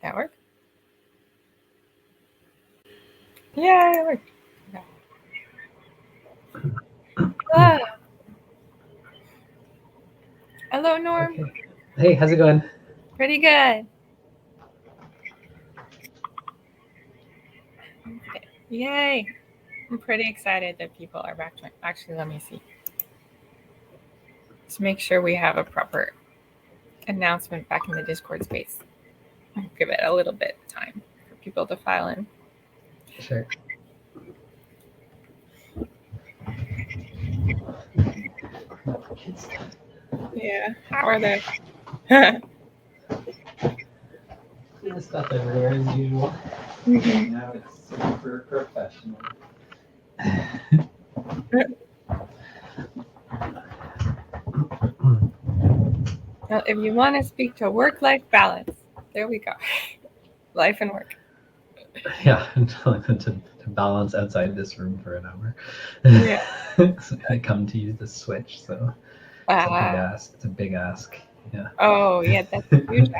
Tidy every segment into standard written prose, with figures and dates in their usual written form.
That work? Yeah, it worked. Okay. Ah, hello, Norm. Okay. Hey, how's it going? Pretty good. Okay. Yay. I'm pretty excited that people are back. Actually, let me see. Let's make sure we have a proper announcement back in the Discord space. I'll give it a little bit of time for people to file in. Sure. Yeah. How are they? Stuff everywhere as usual. Mhm. Now it's super professional. Well, if you want to speak to work-life balance, there we go. Life and work. Yeah, to balance outside this room for an hour. Yeah. So I come to use the switch, so it's a big Uh, ask. It's a big ask. Yeah. oh, yeah, that's a huge.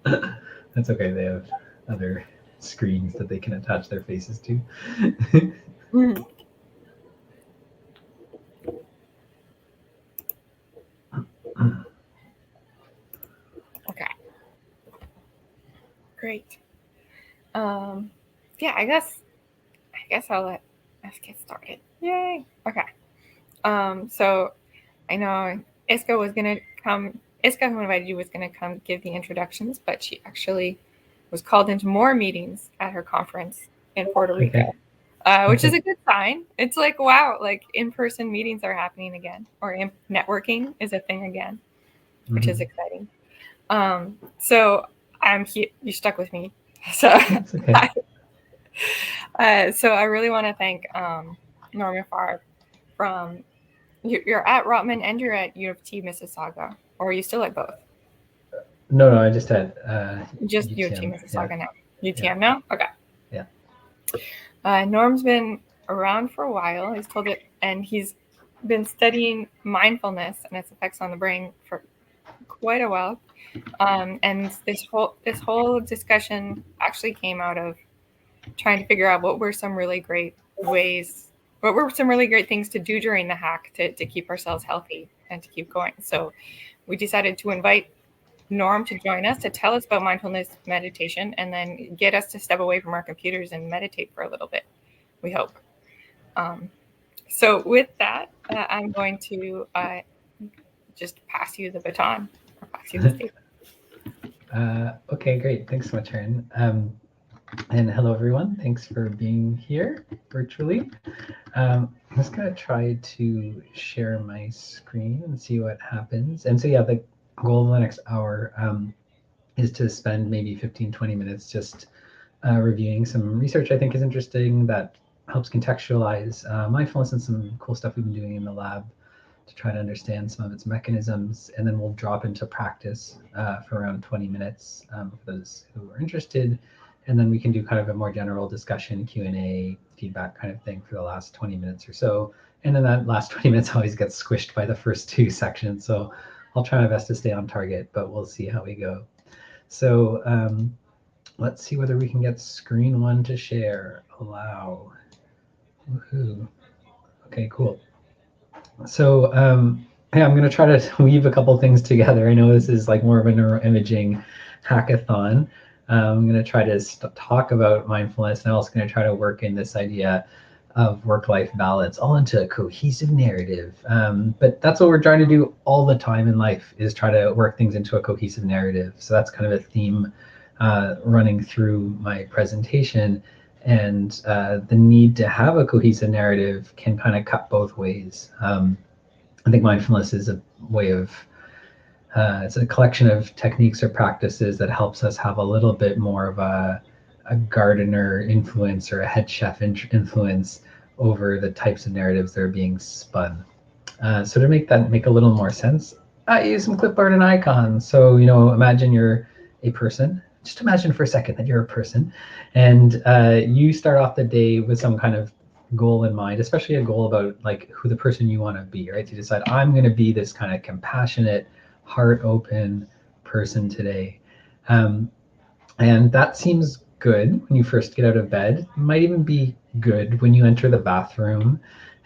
That's okay. They have other screens that they can attach their faces to. Mhm. Okay, great. Yeah, I guess I'll let us get started. Yay. Okay. So I know Iska was gonna come. Iska, who invited you, was gonna come give the introductions, but she actually was called into more meetings at her conference in Puerto Rico, Okay. which is Okay. a good sign. It's like, wow, like in-person meetings are happening again, or networking is a thing again, which is Mm-hmm. exciting. So I'm here. You stuck with me, so That's okay. so I really want to thank Norman Farr from you're at Rotman and you're at U of T Mississauga, or are you still at both? No, I just had Just U of T UTM. Yeah. Mississauga now. Yeah. UTM now? Okay. Yeah. Norm's been around for a while. He's told it, and he's been studying mindfulness and its effects on the brain for quite a while. And this whole discussion actually came out of trying to figure out what were some really great ways, what were some really great things to do during the hack to keep ourselves healthy and to keep going. So we decided to invite Norm to join us to tell us about mindfulness meditation and then get us to step away from our computers and meditate for a little bit, we hope. So, with that, I'm going to just pass you the baton or pass you the stage. Okay, great. Thanks so much, Erin. And hello, everyone. Thanks for being here virtually. I'm just going to try to share my screen and see what happens. And so, yeah, the goal of the next hour is to spend maybe 15, 20 minutes just reviewing some research I think is interesting that helps contextualize mindfulness and some cool stuff we've been doing in the lab to try to understand some of its mechanisms. And then we'll drop into practice for around 20 minutes for those who are interested. And then we can do kind of a more general discussion, Q&A, feedback kind of thing for the last 20 minutes or so. And then that last 20 minutes always gets squished by the first two sections. So I'll try my best to stay on target, but we'll see how we go. So let's see whether we can get screen one to share. Allow. Woohoo. Okay, cool. So yeah, I'm going to try to weave a couple things together. I know this is like more of a neuroimaging hackathon. I'm going to try to talk about mindfulness, and I'm also going to try to work in this idea of work-life balance all into a cohesive narrative. But that's what we're trying to do all the time in life, is try to work things into a cohesive narrative. So that's kind of a theme running through my presentation. And the need to have a cohesive narrative can kind of cut both ways. I think mindfulness is a way of it's a collection of techniques or practices that helps us have a little bit more of a gardener influence or a head chef influence over the types of narratives that are being spun. So to make that make a little more sense, I use some clipboard and icons. So imagine you're a person. Just imagine for a second that you're a person, and you start off the day with some kind of goal in mind, especially a goal about like who the person you want to be, right? So you decide, I'm going to be this kind of compassionate, heart open person today. Um, And that seems good when you first get out of bed. It might even be good when you enter the bathroom.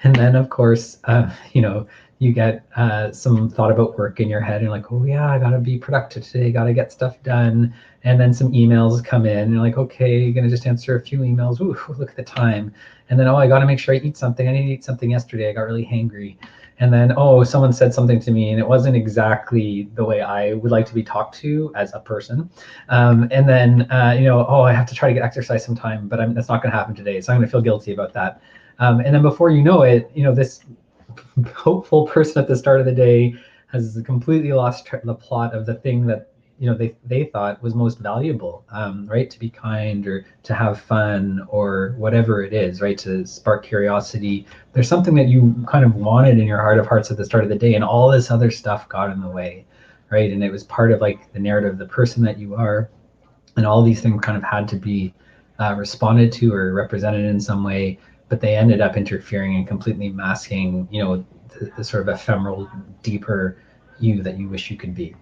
And then, of course, you get some thought about work in your head. And you're like, oh, yeah, I got to be productive today, got to get stuff done. And then some emails come in. And you're like, okay, you're going to just answer a few emails. Ooh, look at the time. And then, oh, I got to make sure I eat something. I need to eat something yesterday. I got really hangry. And then, oh, someone said something to me and it wasn't exactly the way I would like to be talked to as a person. And then, oh, I have to try to get exercise sometime, but that's not going to happen today. So I'm going to feel guilty about that. And then before you know it, this hopeful person at the start of the day has completely lost the plot of the thing that they thought was most valuable, right? To be kind or to have fun or whatever it is, right? To spark curiosity. There's something that you kind of wanted in your heart of hearts at the start of the day, and all this other stuff got in the way, right? And it was part of like the narrative of the person that you are, and all these things kind of had to be responded to or represented in some way, but they ended up interfering and completely masking, the sort of ephemeral, deeper you that you wish you could be.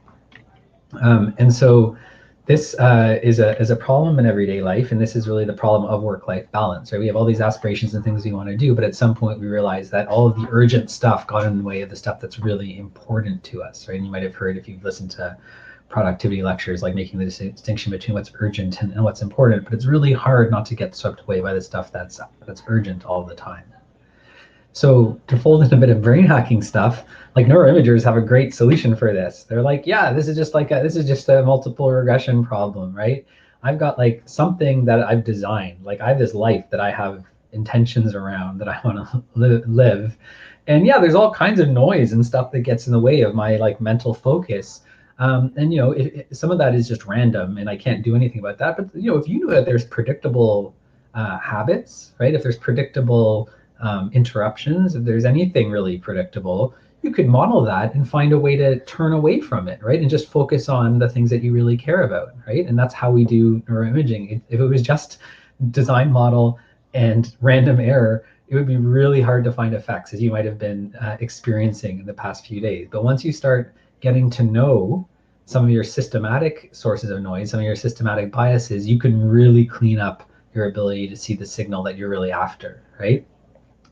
And so this is a problem in everyday life, and this is really the problem of work-life balance, right? We have all these aspirations and things we want to do, but at some point we realize that all of the urgent stuff got in the way of the stuff that's really important to us, right? And you might have heard, if you've listened to productivity lectures, like making the distinction between what's urgent and what's important, but it's really hard not to get swept away by the stuff that's urgent all the time. So to fold in a bit of brain hacking stuff, like neuroimagers have a great solution for this. They're like, yeah, this is just a multiple regression problem, right? I've got like something that I've designed. Like I have this life that I have intentions around that I want to live. And yeah, there's all kinds of noise and stuff that gets in the way of my like mental focus. And some of that is just random, and I can't do anything about that. But if you know that there's predictable habits, right? If there's predictable interruptions, if there's anything really predictable, you could model that and find a way to turn away from it, right? And just focus on the things that you really care about, right? And that's how we do neuroimaging. If it was just design model and random error, it would be really hard to find effects, as you might have been experiencing in the past few days. But once you start getting to know some of your systematic sources of noise, some of your systematic biases, you can really clean up your ability to see the signal that you're really after, right?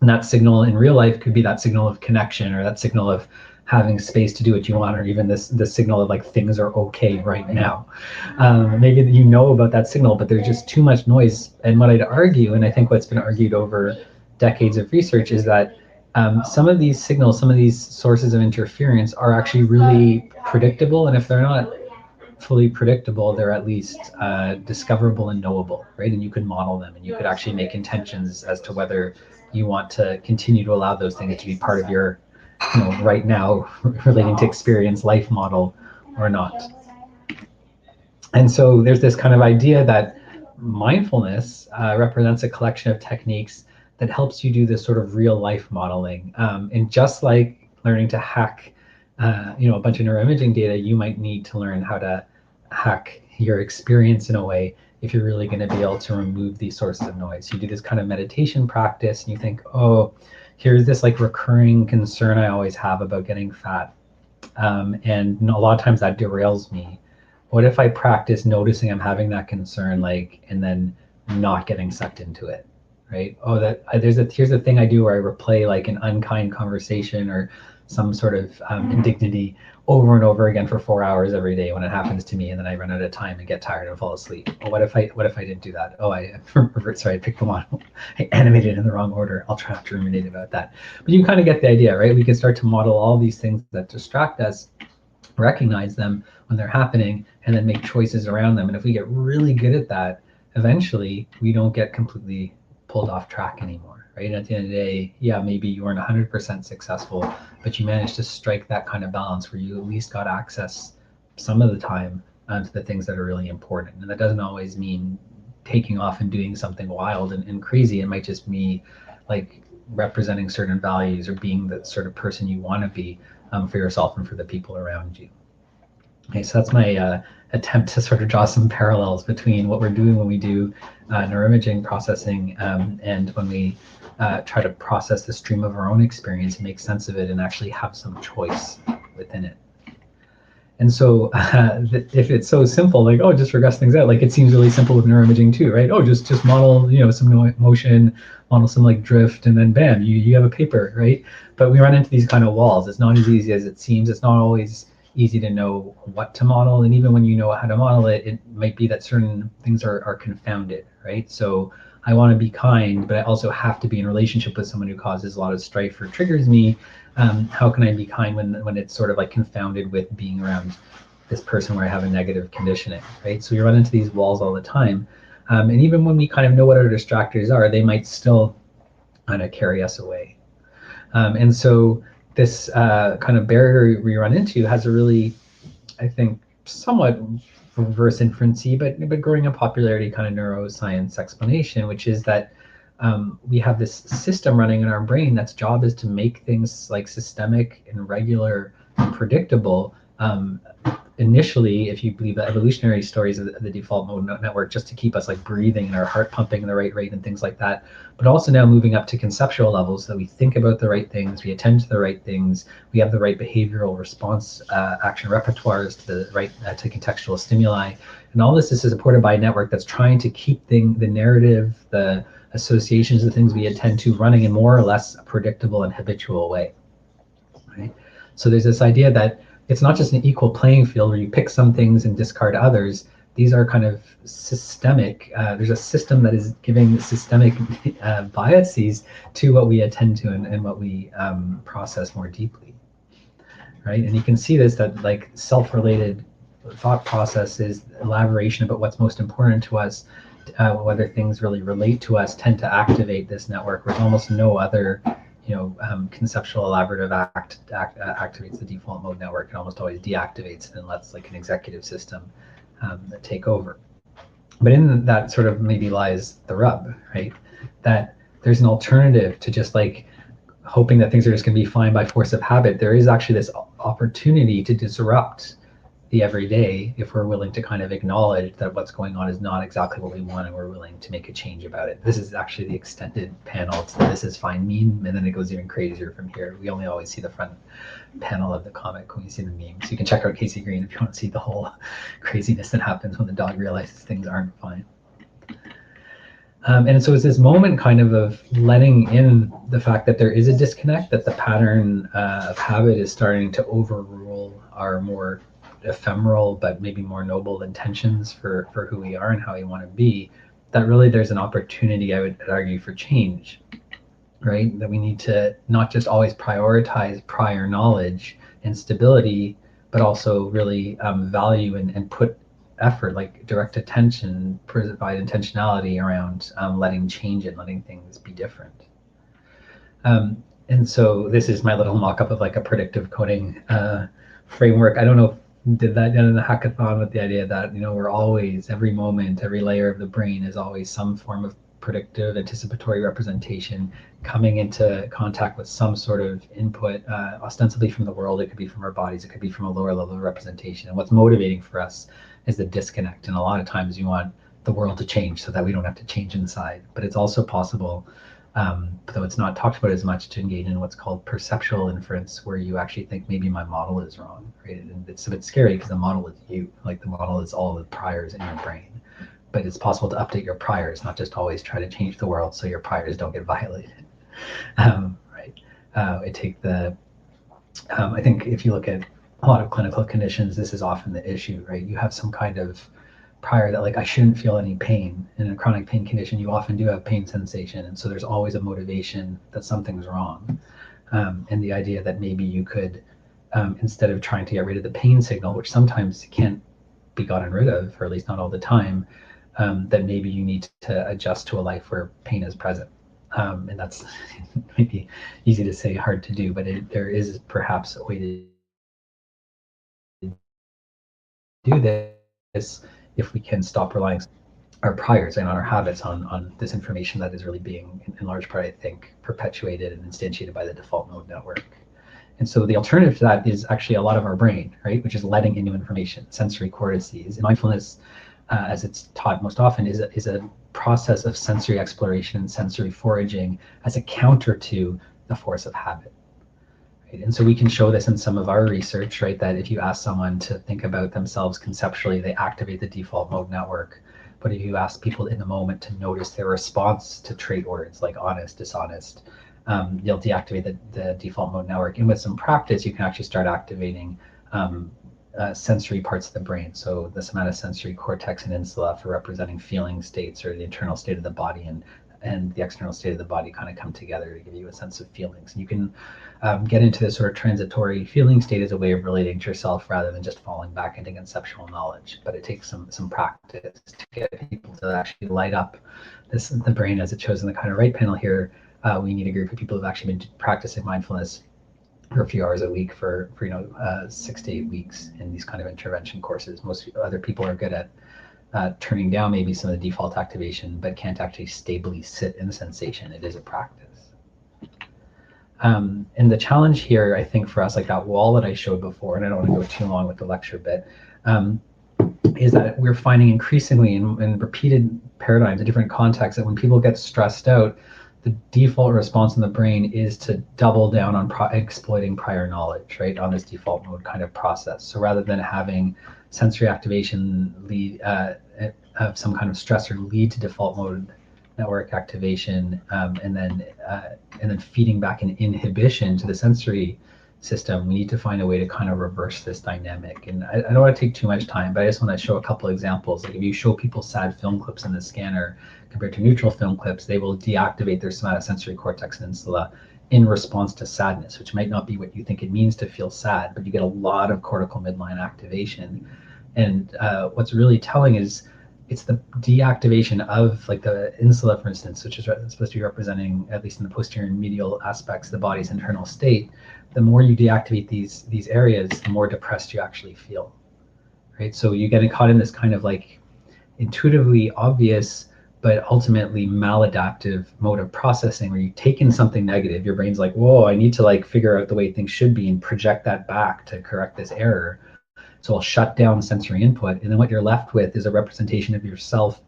And that signal in real life could be that signal of connection, or that signal of having space to do what you want, or even this signal of like things are okay right now. Maybe you know about that signal, but there's just too much noise. And what I'd argue, and I think what's been argued over decades of research, is that some of these signals, some of these sources of interference are actually really predictable. And if they're not fully predictable, they're at least discoverable and knowable, right? And you can model them, and you could actually make intentions as to whether you want to continue to allow those things to be part of your, right now relating to experience life model or not. And so there's this kind of idea that mindfulness represents a collection of techniques that helps you do this sort of real life modeling. And just like learning to hack, a bunch of neuroimaging data, you might need to learn how to hack your experience in a way if you're really going to be able to remove these sources of noise. You do this kind of meditation practice and you think, oh, here's this like recurring concern I always have about getting fat. And a lot of times that derails me. What if I practice noticing I'm having that concern, like, and then not getting sucked into it, right? Oh, that here's the thing I do where I replay like an unkind conversation or some sort of indignity over and over again for 4 hours every day when it happens to me, and then I run out of time and get tired and fall asleep. Oh, what if I didn't do that? Oh, I sorry, I picked the one. I animated in the wrong order. I'll try not to ruminate about that. But you kind of get the idea, right? We can start to model all these things that distract us, recognize them when they're happening, and then make choices around them. And if we get really good at that, eventually we don't get completely pulled off track anymore, right? And at the end of the day, yeah, maybe you weren't 100% successful, but you managed to strike that kind of balance where you at least got access some of the time to the things that are really important. And that doesn't always mean taking off and doing something wild and crazy. It might just be like representing certain values or being the sort of person you want to be for yourself and for the people around you. Okay, so that's my attempt to sort of draw some parallels between what we're doing when we do neuroimaging processing and when we try to process the stream of our own experience and make sense of it and actually have some choice within it. And so if it's so simple, like, oh, just regress things out, like it seems really simple with neuroimaging too, right? Oh, just model, some motion, model some like drift, and then bam, you have a paper, right? But we run into these kind of walls. It's not as easy as it seems. It's not always easy to know what to model. And even when you know how to model it, it might be that certain things are confounded, right? So I want to be kind, but I also have to be in relationship with someone who causes a lot of strife or triggers me. How can I be kind when it's sort of like confounded with being around this person where I have a negative conditioning, right? So we run into these walls all the time. And even when we kind of know what our distractors are, they might still kind of carry us away. And so this kind of barrier we run into has a really, I think, somewhat reverse inferency, but growing in popularity kind of neuroscience explanation, which is that we have this system running in our brain that's job is to make things like systemic and regular and predictable. Initially, if you believe the evolutionary stories of the default mode network, just to keep us like breathing and our heart pumping in the right rate and things like that, but also now moving up to conceptual levels, so that we think about the right things, we attend to the right things, we have the right behavioral response action repertoires to the right to contextual stimuli, and all this is supported by a network that's trying to keep the narrative, the associations, the things we attend to running in more or less a predictable and habitual way, right? So there's this idea that it's not just an equal playing field where you pick some things and discard others. These are kind of systemic. There's a system that is giving systemic biases to what we attend to and what we process more deeply, right? And you can see this, that like self-related thought process is elaboration about what's most important to us, whether things really relate to us, tend to activate this network, whereas almost no other conceptual elaborative activates the default mode network. It almost always deactivates it and lets like an executive system take over. But in that sort of maybe lies the rub, right? That there's an alternative to just like hoping that things are just going to be fine by force of habit. There is actually this opportunity to disrupt the everyday if we're willing to kind of acknowledge that what's going on is not exactly what we want and we're willing to make a change about it. This is actually the extended panel. It's the "this is fine" meme, and then it goes even crazier from here. We only always see the front panel of the comic when we see the meme. So you can check out Casey Green if you want to see the whole craziness that happens when the dog realizes things aren't fine. And so it's this moment kind of letting in the fact that there is a disconnect, that the pattern of habit is starting to overrule our more ephemeral but maybe more noble intentions for who we are and how we want to be, that really there's an opportunity, I would argue, for change, right? That we need to not just always prioritize prior knowledge and stability, but also really value and put effort, like direct attention, provide intentionality around letting change and letting things be different. And so this is my little mock-up of like a predictive coding framework. I don't know if did that in the hackathon with the idea that we're always, every moment, every layer of the brain is always some form of predictive anticipatory representation coming into contact with some sort of input, ostensibly from the world. It could be from our bodies, it could be from a lower level of representation. And what's motivating for us is the disconnect. And a lot of times you want the world to change so that we don't have to change inside. But it's also possible, though it's not talked about as much, to engage in what's called perceptual inference, where you actually think maybe my model is wrong, right? And it's a bit scary because the model is you, like the model is all the priors in your brain. But it's possible to update your priors, not just always try to change the world so your priors don't get violated. Right? I think if you look at a lot of clinical conditions, this is often the issue, right? You have some kind of prior that like I shouldn't feel any pain. In a chronic pain condition, you often do have pain sensation, and so there's always a motivation that something's wrong. And the idea that maybe you could, instead of trying to get rid of the pain signal, which sometimes can't be gotten rid of, or at least not all the time, that maybe you need to adjust to a life where pain is present. And that's maybe easy to say, hard to do, but there is perhaps a way to do this if we can stop relying our priors and on our habits on this information that is really being, in large part, I think, perpetuated and instantiated by the default mode network. And so the alternative to that is actually a lot of our brain, right, which is letting in new information, sensory cortices. And mindfulness, as it's taught most often, is a process of sensory exploration and sensory foraging as a counter to the force of habit. And so we can show this in some of our research, right? That if you ask someone to think about themselves conceptually, they activate the default mode network. But if you ask people in the moment to notice their response to trait words like honest, dishonest, you'll deactivate the default mode network. And with some practice, you can actually start activating sensory parts of the brain. So the somatosensory cortex and insula for representing feeling states or the internal state of the body, and the external state of the body kind of come together to give you a sense of feelings. And you can get into this sort of transitory feeling state as a way of relating to yourself rather than just falling back into conceptual knowledge. But it takes some practice to get people to actually light up the brain as it shows in the kind of right panel here. We need a group of people who've actually been practicing mindfulness for a few hours a week for 6 to 8 weeks in these kind of intervention courses. Most other people are good at turning down maybe some of the default activation, but can't actually stably sit in the sensation. It is a practice. And the challenge here, I think, for us, like that wall that I showed before, and I don't want to go too long with the lecture bit, is that we're finding increasingly in repeated paradigms, in different contexts, that when people get stressed out, the default response in the brain is to double down on exploiting prior knowledge, right, on this default mode kind of process. So rather than having sensory activation lead of some kind of stressor lead to default mode network activation, and then feeding back an inhibition to the sensory system, we need to find a way to kind of reverse this dynamic. And I don't want to take too much time, but I just want to show a couple of examples. Like if you show people sad film clips in the scanner compared to neutral film clips, they will deactivate their somatosensory cortex and insula in response to sadness, which might not be what you think it means to feel sad, but you get a lot of cortical midline activation. And what's really telling is it's the deactivation of like the insula, for instance, which is supposed to be representing, at least in the posterior and medial aspects, the body's internal state. The more you deactivate these areas, the more depressed you actually feel, right? So you get caught in this kind of like intuitively obvious but ultimately maladaptive mode of processing, where you take in something negative, your brain's like, whoa, I need to like figure out the way things should be and project that back to correct this error. So I'll shut down sensory input, and then what you're left with is a representation of yourself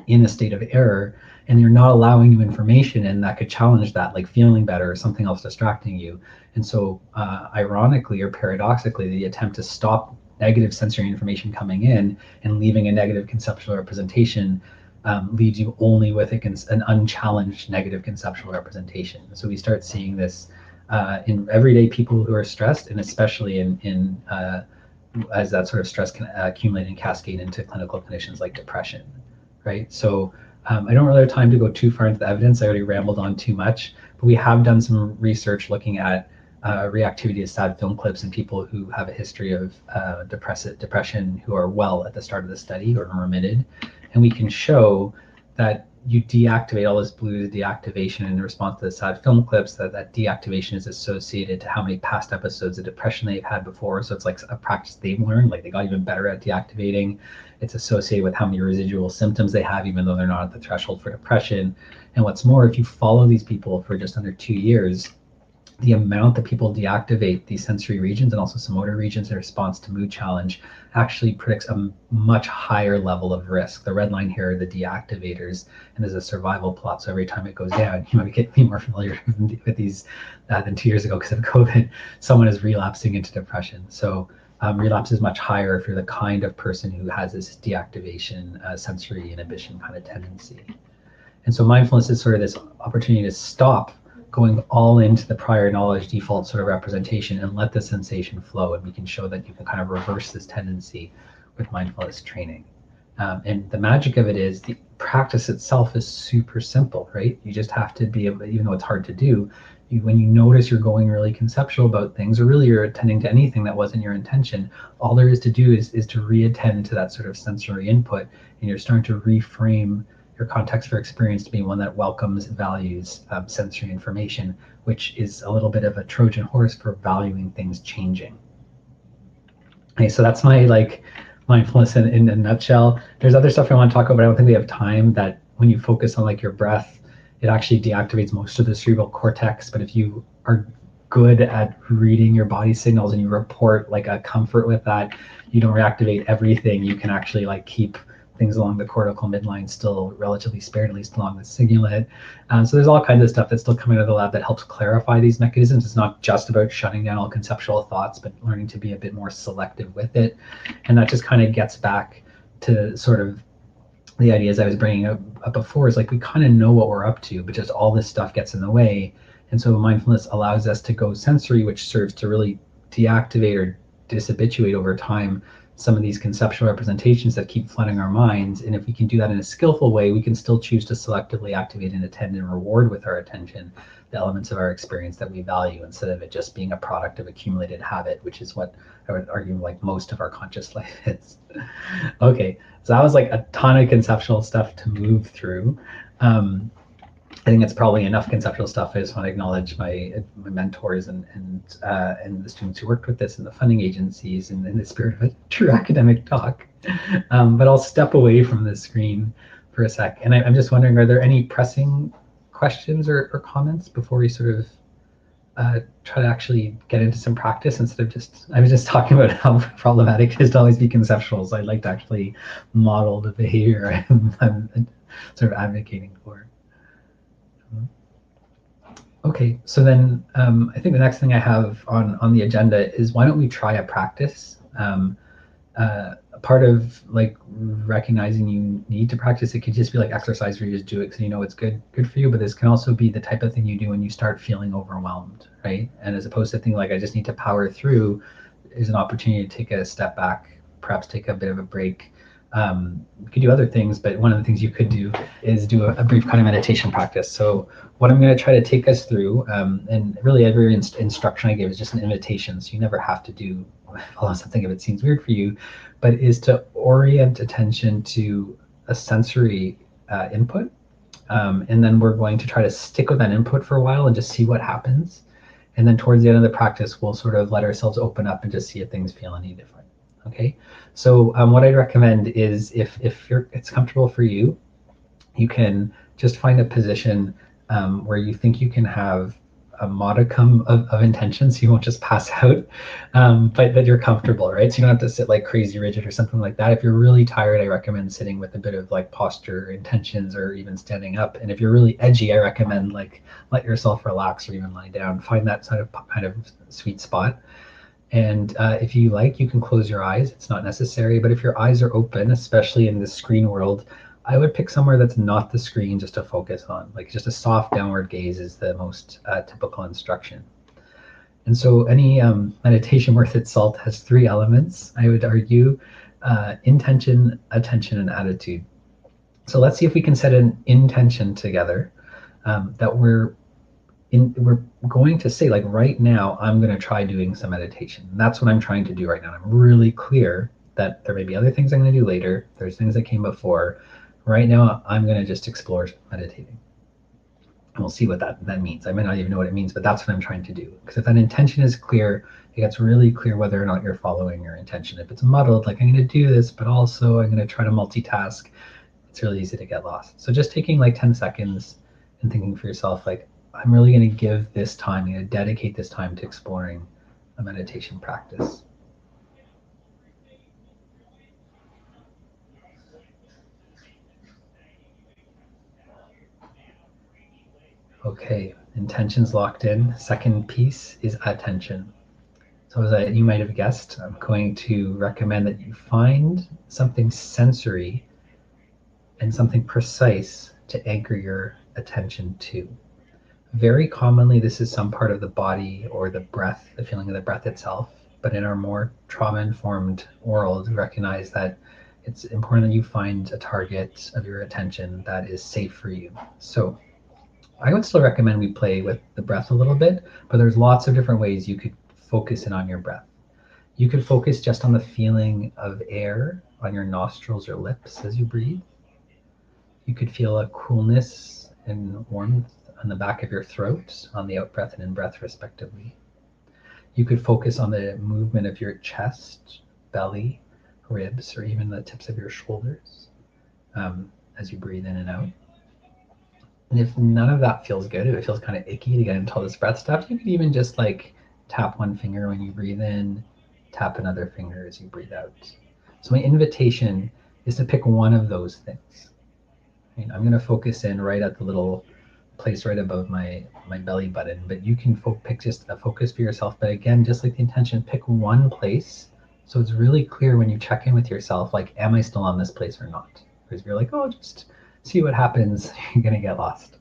in a state of error, and you're not allowing new information in that could challenge that, like feeling better or something else distracting you. And so ironically or paradoxically, the attempt to stop negative sensory information coming in and leaving a negative conceptual representation leaves you only with an unchallenged negative conceptual representation. So we start seeing this in everyday people who are stressed, and especially in as that sort of stress can accumulate and cascade into clinical conditions like depression, right? So I don't really have time to go too far into the evidence. I already rambled on too much, but we have done some research looking at reactivity of sad film clips in people who have a history of depression who are well at the start of the study or remitted. And we can show that you deactivate all this blue deactivation in response to the sad film clips, that deactivation is associated to how many past episodes of depression they've had before. So it's like a practice they've learned, like they got even better at deactivating. It's associated with how many residual symptoms they have, even though they're not at the threshold for depression. And what's more, if you follow these people for just under 2 years, the amount that people deactivate these sensory regions and also some motor regions in response to mood challenge actually predicts a much higher level of risk. The red line here are the deactivators, and there's a survival plot. So every time it goes down, you might get more familiar with these than 2 years ago because of COVID. Someone is relapsing into depression. So relapse is much higher if you're the kind of person who has this deactivation, sensory inhibition kind of tendency. And so mindfulness is sort of this opportunity to stop going all into the prior knowledge default sort of representation and let the sensation flow. And we can show that you can kind of reverse this tendency with mindfulness training. And the magic of it is the practice itself is super simple, right? You just have to be able, even though it's hard to do, when you notice you're going really conceptual about things, or really you're attending to anything that wasn't your intention, all there is to do is to reattend to that sort of sensory input, and you're starting to reframe your context for experience to be one that welcomes, values sensory information, which is a little bit of a Trojan horse for valuing things changing. Okay, so that's my mindfulness in a nutshell. There's other stuff I want to talk about, but I don't think we have time. That when you focus on like your breath, it actually deactivates most of the cerebral cortex. But if you are good at reading your body signals and you report like a comfort with that, you don't reactivate everything. You can actually like keep things along the cortical midline still relatively spared, at least along the cingulate. So there's all kinds of stuff that's still coming out of the lab that helps clarify these mechanisms. It's not just about shutting down all conceptual thoughts, but learning to be a bit more selective with it. And that just kind of gets back to sort of the ideas I was bringing up before, is like we kind of know what we're up to, but just all this stuff gets in the way. And so mindfulness allows us to go sensory, which serves to really deactivate or dishabituate over time some of these conceptual representations that keep flooding our minds. And if we can do that in a skillful way, we can still choose to selectively activate and attend and reward with our attention the elements of our experience that we value, instead of it just being a product of accumulated habit, which is what I would argue like most of our conscious life is. Okay, so that was like a ton of conceptual stuff to move through. I think it's probably enough conceptual stuff. I just want to acknowledge my mentors and the students who worked with this and the funding agencies, and in the spirit of a true academic talk. But I'll step away from the screen for a sec. And I'm just wondering, are there any pressing questions or comments before we sort of try to actually get into some practice, instead of just, I was just talking about how problematic it is to always be conceptual. So I'd like to actually model the behavior I'm sort of advocating for. Okay, so then I think the next thing I have on the agenda is, why don't we try a practice? Part of like recognizing you need to practice, it could just be like exercise where you just do it because you know it's good for you, but this can also be the type of thing you do when you start feeling overwhelmed, right? And as opposed to thinking like I just need to power through, is an opportunity to take a step back, perhaps take a bit of a break. You could do other things, but one of the things you could do is do a brief kind of meditation practice. So what I'm going to try to take us through, and really every instruction I give is just an invitation, so you never have to follow something if it seems weird for you, but is to orient attention to a sensory input. And then we're going to try to stick with that input for a while and just see what happens. And then towards the end of the practice, we'll sort of let ourselves open up and just see if things feel any different. Okay, so what I'd recommend is, if it's comfortable for you, you can just find a position where you think you can have a modicum of intention, so you won't just pass out, but that you're comfortable, right? So you don't have to sit like crazy rigid or something like that. If you're really tired, I recommend sitting with a bit of like posture intentions, or even standing up. And if you're really edgy, I recommend like let yourself relax or even lie down. Find that sort of kind of sweet spot. And if you like, you can close your eyes. It's not necessary, but if your eyes are open, especially in this screen world, I would pick somewhere that's not the screen just to focus on. Like just a soft downward gaze is the most typical instruction. And so any meditation worth its salt has three elements, I would argue: intention, attention, and attitude. So let's see if we can set an intention together, that we're going to say, like, right now, I'm going to try doing some meditation. And that's what I'm trying to do right now. I'm really clear that there may be other things I'm going to do later. There's things that came before. Right now, I'm going to just explore meditating. And we'll see what that means. I might not even know what it means, but that's what I'm trying to do. Because if that intention is clear, it gets really clear whether or not you're following your intention. If it's muddled, like I'm going to do this, but also I'm going to try to multitask, it's really easy to get lost. So just taking like 10 seconds and thinking for yourself, like, I'm really going to give this time, I'm going to dedicate this time to exploring a meditation practice. Okay, intention's locked in. Second piece is attention. So as you might have guessed, I'm going to recommend that you find something sensory and something precise to anchor your attention to. Very commonly, this is some part of the body or the breath, the feeling of the breath itself. But in our more trauma-informed world, we recognize that it's important that you find a target of your attention that is safe for you. So I would still recommend we play with the breath a little bit, but there's lots of different ways you could focus in on your breath. You could focus just on the feeling of air on your nostrils or lips as you breathe. You could feel a coolness and warmth on the back of your throat on the out breath and in breath respectively. You could focus on the movement of your chest, belly, ribs, or even the tips of your shoulders as you breathe in and out. And if none of that feels good, if it feels kind of icky to get into all this breath stuff, you could even just like tap one finger when you breathe in, tap another finger as you breathe out. So my invitation is to pick one of those things. Right? I'm going to focus in right at the little place right above my belly button, but you can pick just a focus for yourself. But again, just like the intention, pick one place so it's really clear when you check in with yourself, like, am I still on this place or not? Because if you're like, oh, just see what happens, you're going to get lost.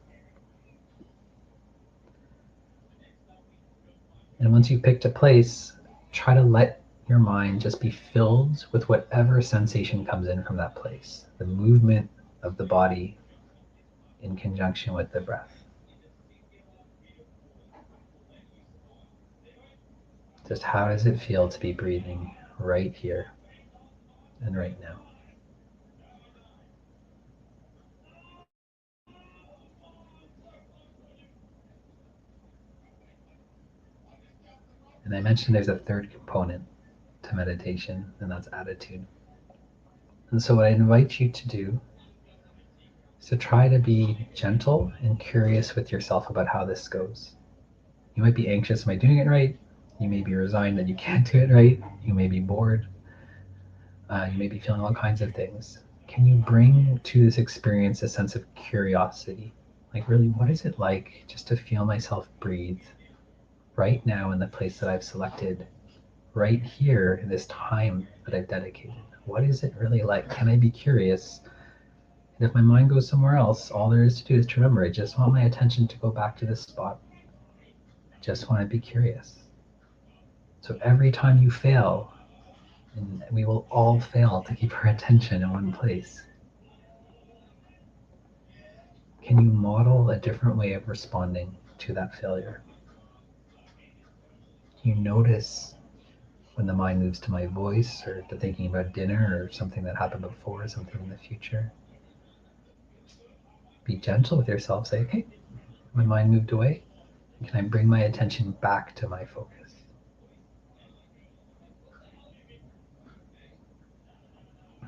And once you've picked a place, try to let your mind just be filled with whatever sensation comes in from that place, the movement of the body in conjunction with the breath. Just how does it feel to be breathing right here and right now? And I mentioned there's a third component to meditation, and that's attitude. And so, what I invite you to do is to try to be gentle and curious with yourself about how this goes. You might be anxious, am I doing it right? You may be resigned that you can't do it right. You may be bored. You may be feeling all kinds of things. Can you bring to this experience a sense of curiosity? Like, really, what is it like just to feel myself breathe right now in the place that I've selected, right here in this time that I've dedicated? What is it really like? Can I be curious? And if my mind goes somewhere else, all there is to do is to remember, I just want my attention to go back to this spot. I just want to be curious. So every time you fail, and we will all fail to keep our attention in one place, can you model a different way of responding to that failure? Can you notice when the mind moves to my voice or to thinking about dinner or something that happened before, something in the future? Be gentle with yourself. Say, okay, my mind moved away. Can I bring my attention back to my focus?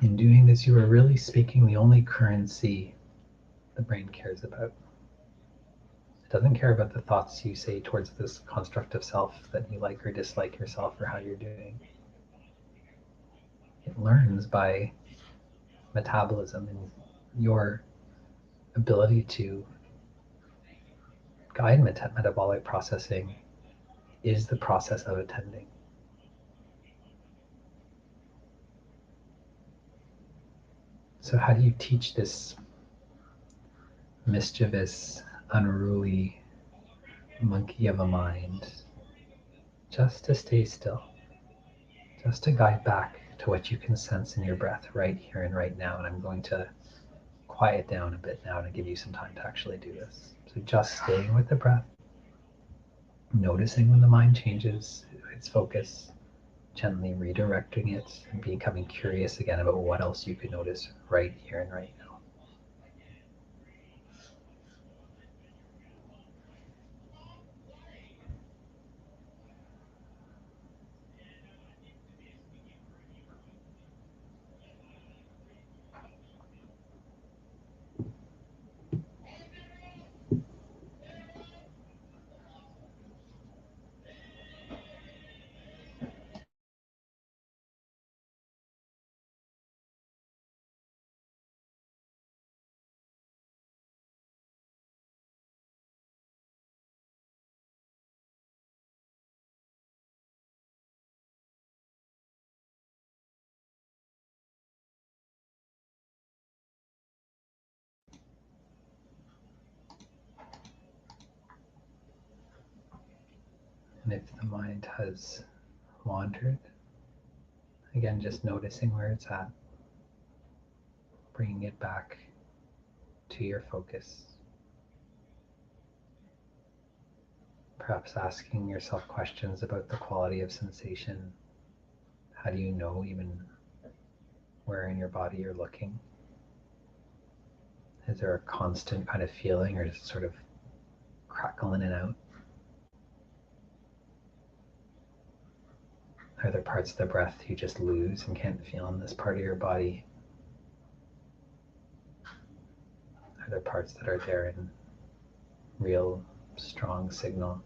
In doing this, you are really speaking the only currency the brain cares about. It doesn't care about the thoughts you say towards this construct of self that you like or dislike yourself or how you're doing. It learns by metabolism and your ability to guide metabolic processing is the process of attending. So, how do you teach this mischievous, unruly monkey of a mind just to stay still, just to guide back to what you can sense in your breath right here and right now? And I'm going to quiet down a bit now to give you some time to actually do this. So, just staying with the breath, noticing when the mind changes its focus, gently redirecting it and becoming curious again about what else you could notice right here and right now. And if the mind has wandered, again, just noticing where it's at, bringing it back to your focus. Perhaps asking yourself questions about the quality of sensation. How do you know even where in your body you're looking? Is there a constant kind of feeling or just sort of crackle in and out? Are there parts of the breath you just lose and can't feel in this part of your body? Are there parts that are there in real strong signal?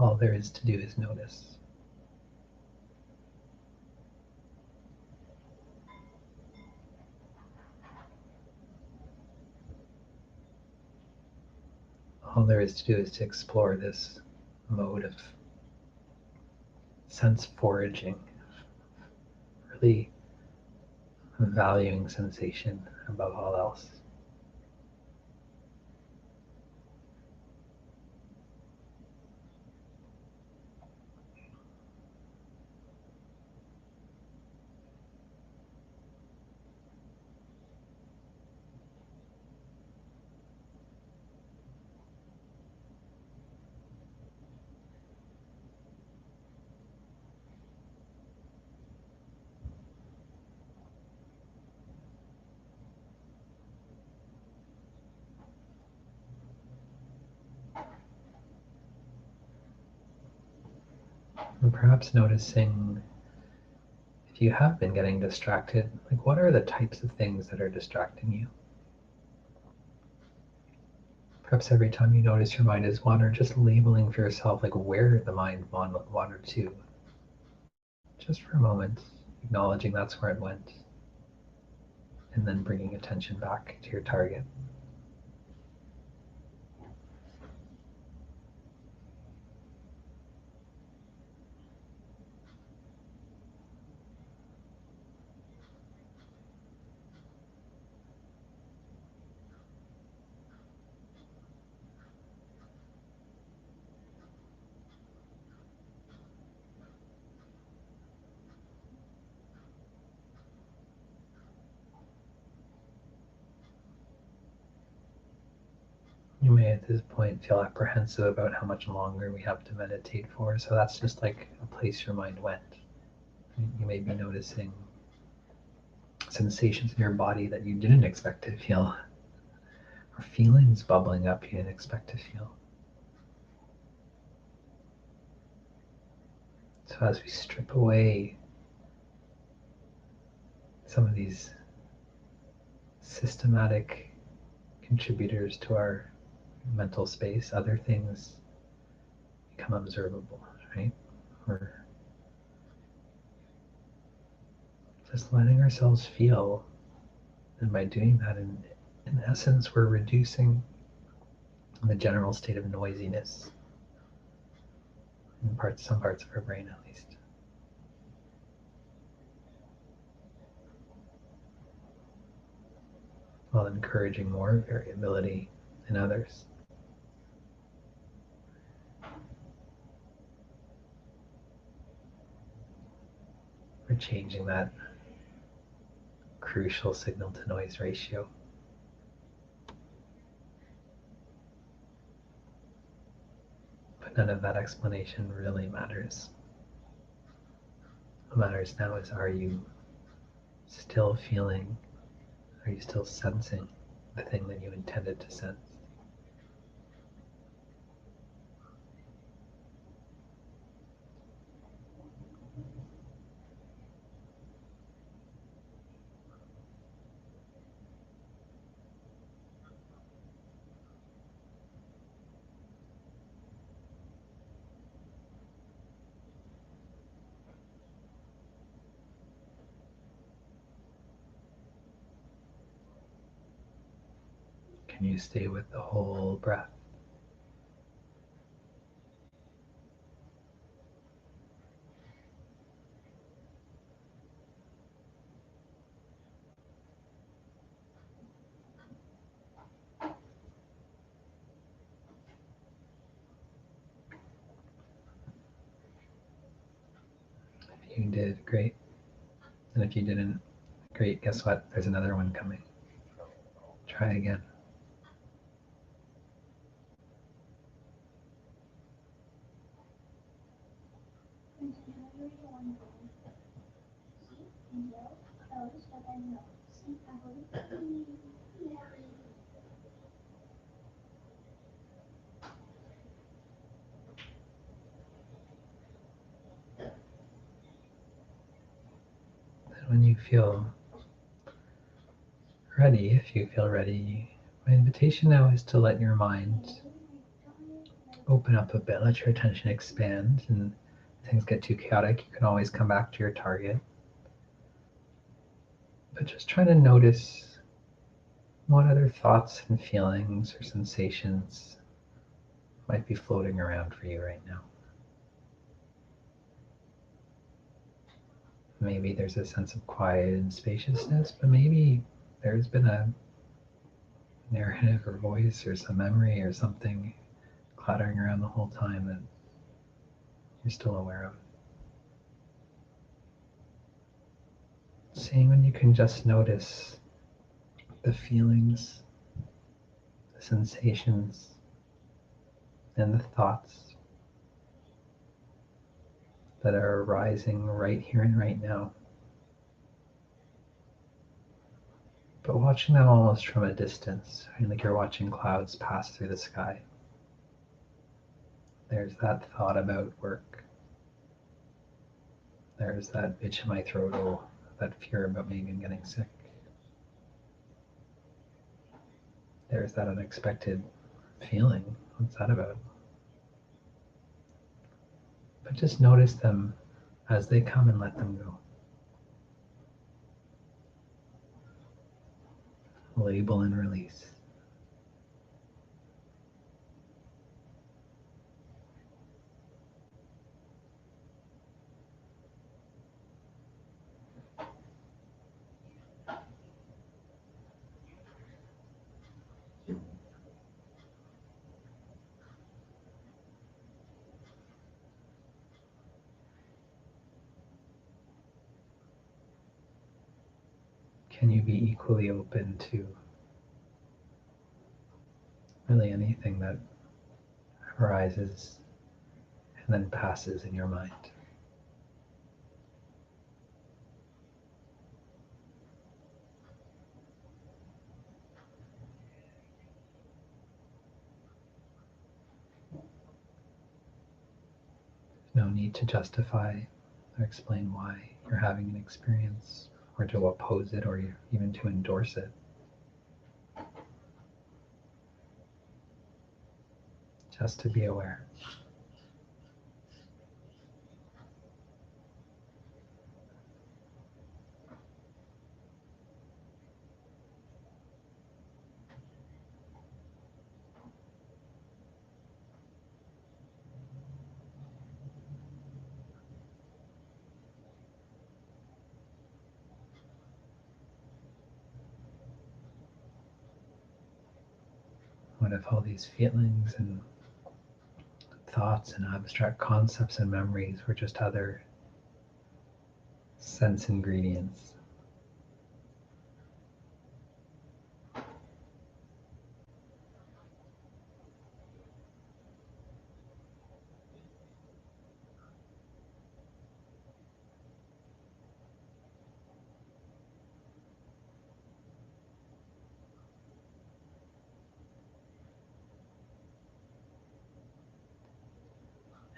all there is to do is notice. All there is to do is to explore this mode of sense foraging, really valuing sensation above all else. And perhaps noticing if you have been getting distracted, like what are the types of things that are distracting you? Perhaps every time you notice your mind is wandered, just labeling for yourself like where the mind wandered to. Just for a moment, acknowledging that's where it went, and then bringing attention back to your target. You may at this point feel apprehensive about how much longer we have to meditate for, so that's just like a place your mind went. You may be noticing sensations in your body that you didn't expect to feel, or feelings bubbling up you didn't expect to feel. So as we strip away some of these systematic contributors to our mental space, other things become observable, right? We're just letting ourselves feel, and by doing that, in essence, we're reducing the general state of noisiness in some parts of our brain at least, while encouraging more variability in others. We're changing that crucial signal to noise ratio. But none of that explanation really matters. What matters now is, are you still feeling, are you still sensing the thing that you intended to sense? Can you stay with the whole breath? If you did, great. And if you didn't, great, guess what? There's another one coming. Try again. And when you feel ready, if you feel ready, my invitation now is to let your mind open up a bit, let your attention expand, and if things get too chaotic, you can always come back to your target. But just try to notice what other thoughts and feelings or sensations might be floating around for you right now. Maybe there's a sense of quiet and spaciousness, but maybe there's been a narrative or voice or some memory or something clattering around the whole time that you're still aware of. Seeing when you can just notice the feelings, the sensations, and the thoughts that are arising right here and right now. But watching them almost from a distance, like you're watching clouds pass through the sky. There's that thought about work. There's that itch in my throat, oh, that fear about maybe getting sick. There's that unexpected feeling. What's that about? But just notice them as they come and let them go. Label and release. Can you be equally open to really anything that arises and then passes in your mind? No need to justify or explain why you're having an experience, or to oppose it, or even to endorse it. Just to be aware. What if all these feelings and thoughts and abstract concepts and memories were just other sense ingredients?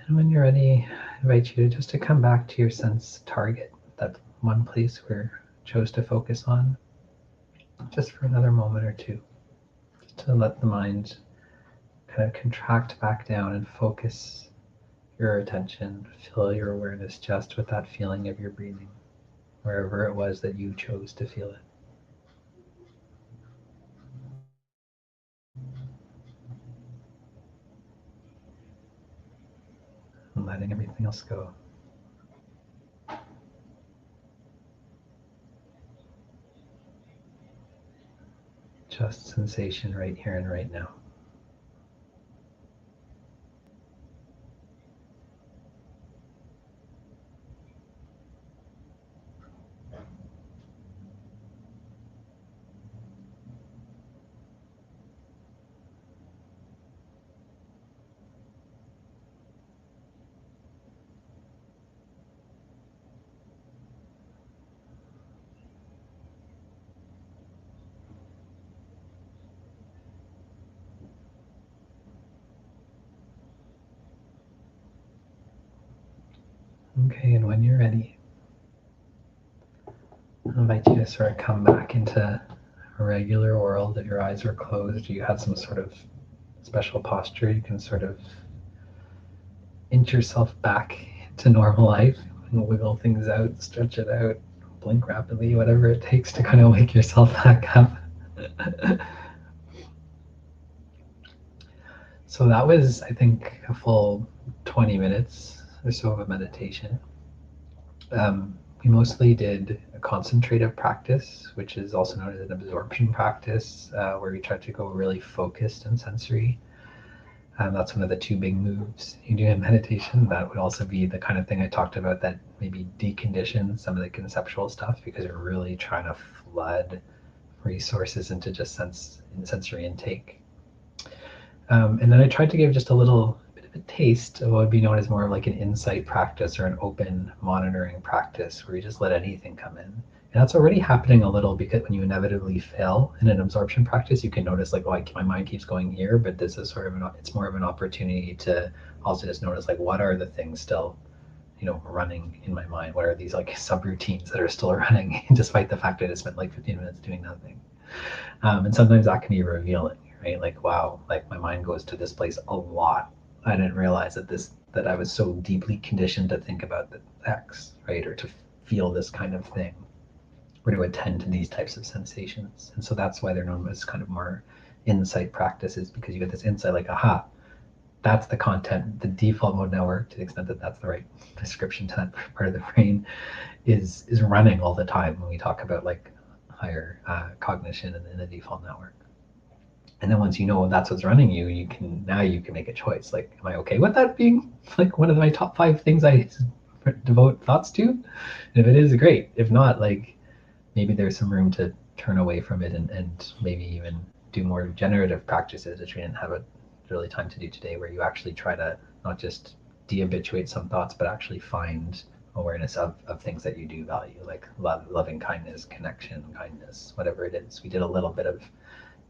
And when you're ready, I invite you just to come back to your sense target, that one place where you chose to focus on, just for another moment or two, just to let the mind kind of contract back down and focus your attention, fill your awareness just with that feeling of your breathing, wherever it was that you chose to feel it. And letting everything else go. Just sensation right here and right now. Okay, and when you're ready, I invite you to sort of come back into a regular world. If your eyes are closed, you had some sort of special posture, you can sort of inch yourself back to normal life and wiggle things out, stretch it out, blink rapidly, whatever it takes to kind of wake yourself back up. So that was, I think, a full 20 minutes or so of a meditation. We mostly did a concentrative practice, which is also known as an absorption practice, where we try to go really focused and sensory. That's one of the two big moves you do in meditation. That would also be the kind of thing I talked about that maybe deconditions some of the conceptual stuff because you're really trying to flood resources into just sensory intake. And then I tried to give just a little bit of a taste of what would be known as more of like an insight practice or an open monitoring practice where you just let anything come in. And that's already happening a little because when you inevitably fail in an absorption practice, you can notice like, oh, my mind keeps going here, but this is sort of it's more of an opportunity to also just notice like, what are the things still, running in my mind? What are these like subroutines that are still running, despite the fact that I spent like 15 minutes doing nothing? And sometimes that can be revealing, right? Like, wow, like my mind goes to this place a lot. I didn't realize that I was so deeply conditioned to think about the X, right? Or to feel this kind of thing, or to attend to these types of sensations. And so that's why they're known as kind of more insight practices, because you get this insight like, aha, that's the content. The default mode network, to the extent that that's the right description to that part of the brain, is running all the time when we talk about like higher cognition in the default network. And then once you know that's what's running you, you can make a choice. Like, am I okay with that being like one of my top 5 things I devote thoughts to? And if it is, great. If not, like maybe there's some room to turn away from it and maybe even do more generative practices, which we didn't have a really time to do today, where you actually try to not just de-habituate some thoughts, but actually find awareness of things that you do value, like loving kindness, connection, kindness, whatever it is. We did a little bit of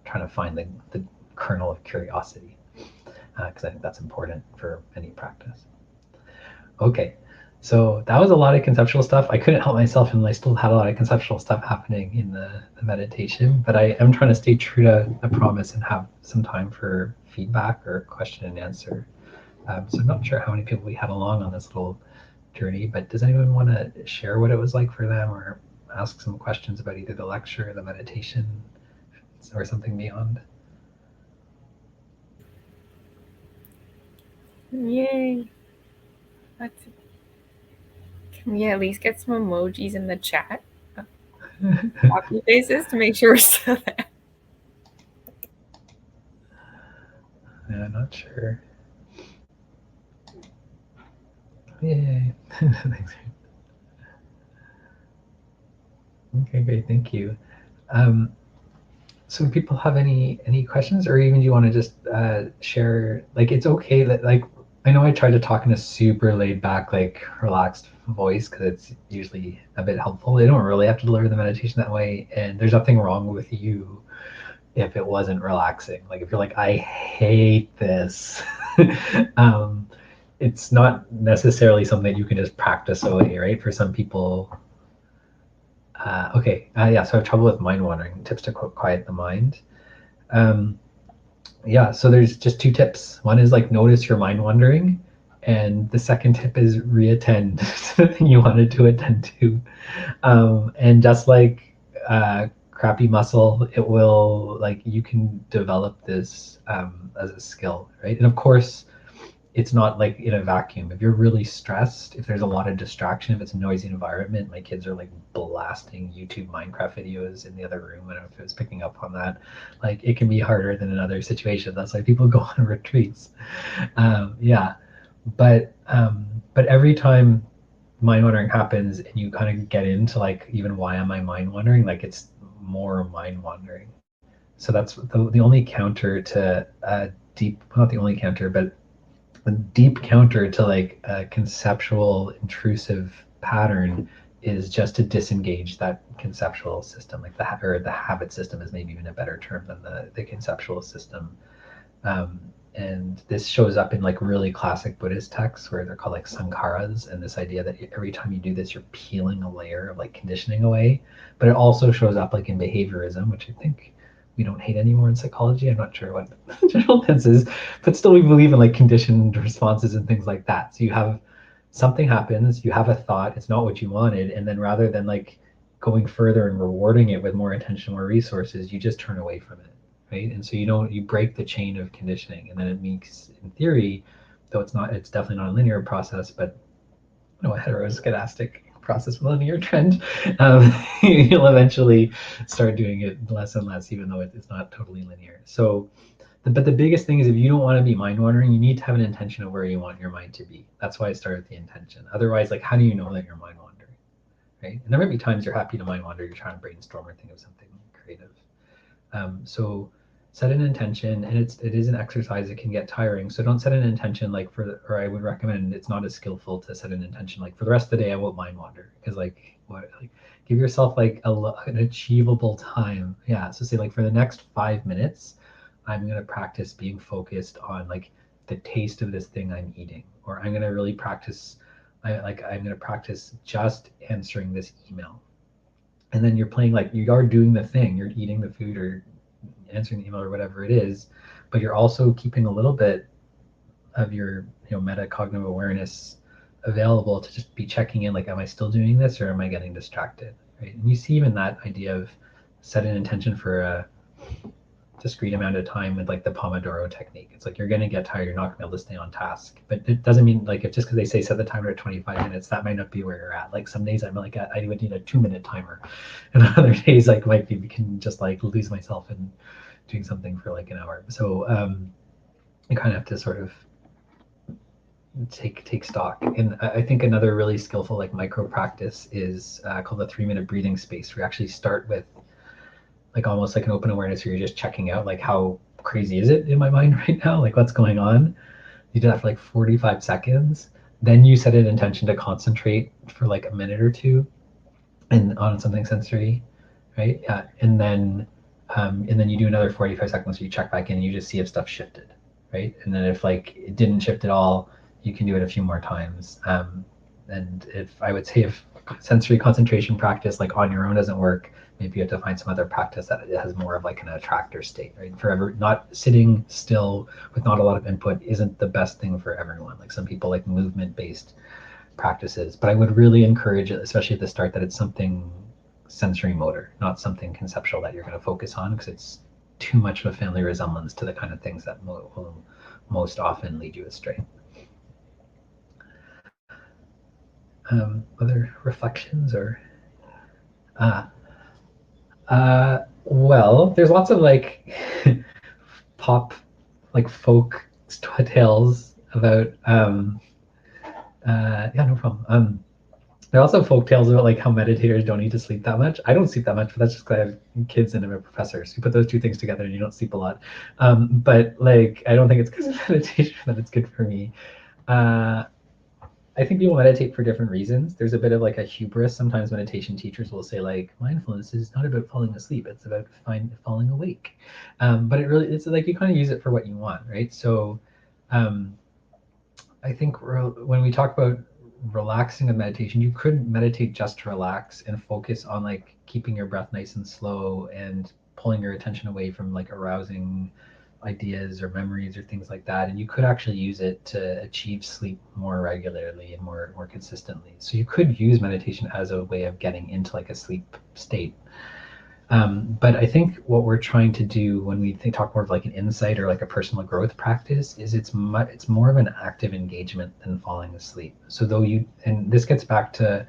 trying to find the kernel of curiosity, because I think that's important for any practice. Okay, so that was a lot of conceptual stuff. I couldn't help myself, and I still had a lot of conceptual stuff happening in the meditation, but I am trying to stay true to the promise and have some time for feedback or question and answer. So I'm not sure how many people we had along on this little journey, but does anyone want to share what it was like for them or ask some questions about either the lecture or the meditation or something beyond? Yay. Let's see. Can we at least get some emojis in the chat? Happy faces to make sure we're still there. Yeah, not sure. Yay. Thanks. Okay, great. Thank you. Um, so do people have any questions, or even do you want to just share? Like, it's okay that like I know I try to talk in a super laid back, like relaxed voice because it's usually a bit helpful. They don't really have to deliver the meditation that way, and there's nothing wrong with you if it wasn't relaxing. Like if you're like, I hate this. um, it's not necessarily something that you can just practice away, right? For some people, okay, yeah. So I have trouble with mind wandering. Tips to quiet the mind. Um, yeah. So there's just 2 tips. One is like notice your mind wandering, and the second tip is reattend to the thing you wanted to attend to. And just like crappy muscle, it will like you can develop this as a skill, right? And of course, it's not like in a vacuum. If you're really stressed, if there's a lot of distraction, if it's a noisy environment, my kids are like blasting YouTube Minecraft videos in the other room. I don't know if it was picking up on that. Like it can be harder than in other situations. That's why people go on retreats. Yeah, but every time mind wandering happens and you kind of get into like even why am I mind wandering? Like it's more mind wandering. So that's the only counter to deep, not the only counter, but a deep counter to like a conceptual intrusive pattern is just to disengage that conceptual system, like the habit system is maybe even a better term than the conceptual system. um, and this shows up in like really classic Buddhist texts where they're called like sankharas, and this idea that every time you do this you're peeling a layer of like conditioning away. But it also shows up like in behaviorism, which I think we don't hate anymore in psychology. I'm not sure what general tense is, but still we believe in like conditioned responses and things like that. So you have something happens, you have a thought, it's not what you wanted, and then rather than like going further and rewarding it with more attention, more resources, you just turn away from it, right? And so you break the chain of conditioning, and then it makes, in theory, though it's definitely not a linear process, but a heteroscedastic process with a linear trend, you'll eventually start doing it less and less, even though it's not totally linear. So but the biggest thing is, if you don't want to be mind wandering, you need to have an intention of where you want your mind to be. That's why I started with the intention. Otherwise, like, how do you know that you're mind wandering, right? And there might be times you're happy to mind wander, you're trying to brainstorm or think of something creative. So set an intention, and it is an exercise. It can get tiring, so don't set an intention like or I would recommend, it's not as skillful to set an intention like for the rest of the day I won't mind wander, because like what, like give yourself like an achievable time. Yeah, so say like for the next 5 minutes I'm going to practice being focused on like the taste of this thing I'm eating, or I'm going to really practice, I'm going to practice just answering this email. And then you're playing, like you are doing the thing, you're eating the food or answering the email or whatever it is, but you're also keeping a little bit of your metacognitive awareness available to just be checking in, like, am I still doing this or am I getting distracted, right? And you see even that idea of set an intention for a discrete amount of time with like the Pomodoro technique. It's like you're going to get tired, you're not going to be able to stay on task, but it doesn't mean like, if just because they say set the timer at 25 minutes, that might not be where you're at. Like some days I'm like, I would need a 2 minute timer, and other days like might be, can just like lose myself in doing something for like an hour. So you kind of have to sort of take stock. And I think another really skillful like micro practice is called the 3 minute breathing space. We actually start with like almost like an open awareness where you're just checking out like how crazy is it in my mind right now, like what's going on. You do that for like 45 seconds, then you set an intention to concentrate for like a minute or two and on something sensory, right? Yeah, and then you do another 45 seconds, so you check back in and you just see if stuff shifted, right? And then if like it didn't shift at all, you can do it a few more times. And if I would say, if sensory concentration practice like on your own doesn't work, maybe you have to find some other practice that it has more of like an attractor state, right? Forever not sitting still with not a lot of input isn't the best thing for everyone. Like some people like movement based practices, but I would really encourage, especially at the start, that it's something sensory motor, not something conceptual that you're going to focus on, because it's too much of a family resemblance to the kind of things that will most often lead you astray. Other reflections or uh, well, there's lots of like pop, like folk tales about yeah, no problem. There are also folk tales about like how meditators don't need to sleep that much. I don't sleep that much, but that's just because I have kids and I'm a professor. So you put those two things together and you don't sleep a lot. But like, I don't think it's because of meditation that it's good for me. Uh, I think people meditate for different reasons. There's a bit of like a hubris. Sometimes meditation teachers will say like, mindfulness is not about falling asleep; it's about falling awake. But it's like you kind of use it for what you want, right? So um, I think when we talk about relaxing with meditation, you could meditate just to relax and focus on like keeping your breath nice and slow and pulling your attention away from like arousing ideas or memories or things like that. And you could actually use it to achieve sleep more regularly and more consistently. So you could use meditation as a way of getting into like a sleep state. But I think what we're trying to do when we talk more of like an insight or like a personal growth practice is it's more of an active engagement than falling asleep. So though and this gets back to